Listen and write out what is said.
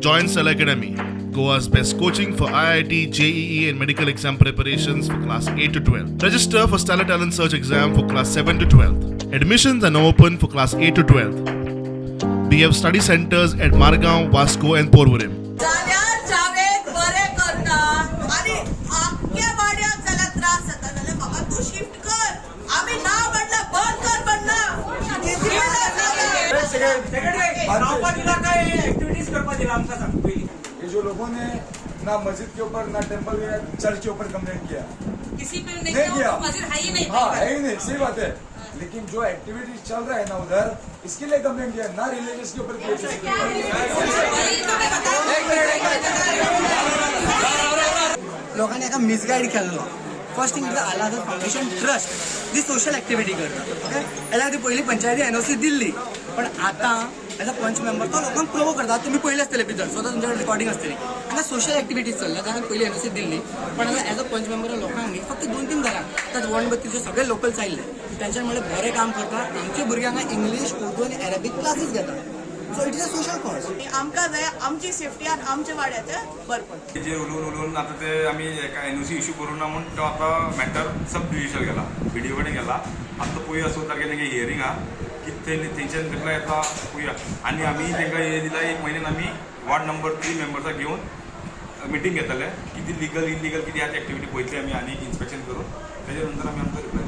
Join Cell Academy, Goa's best coaching for IIT, JEE, and medical exam preparations for class 8 to 12. Register for Stellar Talent Search exam for class 7 to 12. Admissions are now open for class 8 to 12. We have study centers at Margao, Vasco, and Porvorim. ये जो लोगों ने ना मस्जिद के ऊपर ना temple या church के ऊपर कंप्लेंट किया, किसी पे नहीं किया, मस्जिद है ही नहीं। हाँ है ही नहीं, सही बात है। लेकिन जो एक्टिविटीज चल रहा है ना उधर, इसके लिए कंप्लेंट किया, ना रिलीजियस के ऊपर किया किसी के लोकांनी एका मिसगाईड केल्लो। फर्स्ट थिंग आला फाउंडेशन ट्रस्ट दी सोशल एक्टिविटी करता, ओके याला ती पहिली पंचायती एनओसी दिल्ली, पण आता एज अ पंच मेंबर तो लोकांक प्रोवोक करता। तुम्ही पहिले असतले भितर स्वतः तुमच्याकडे रिकॉर्डिंग असतली, आता सोशल एक्टिविटीज चल्ला, कारण पहिली एनओसी दिल्ली, पण आता एज अ पंच मेंबर लोकांनी फक्त 2-3 घरां आता वणबत्तीचे सगळे लोकल चालले, त्यांच्यामुळे बरे काम करता। आमच्या भुरग्यांक इंग्लिश, उर्दू आणि अरेबिक क्लासेस घेतात। So it is a social cause. आमकां जाय आमची सेफ्टी आनी आमच्या वाड्याचें बरेपण। जे उलोवन आता ते आमी एका एनओसी इश्यू करूं ना म्हणून तो आता मॅटर सब ज्युडिशियल गेला, व्हिडिओ कडेन गेला। आता पळोवया 16 तारखेर तेंगे हियरिंग आहा, कितें तेंच्यान रिप्लाय येता पळोवया। आनी आमी तेंकां हे दिला, 1 म्हयन्यान आमी वॉर्ड नंबर 3 मेंबर्साक घेवन मिटींग घेतले, कितें लिगल इलिगल कितें ह्याच एक्टिविटी पळयतली आमी आनी इन्स्पेक्शन करून, तेजे नंतर आमी आमचो रिप्लाय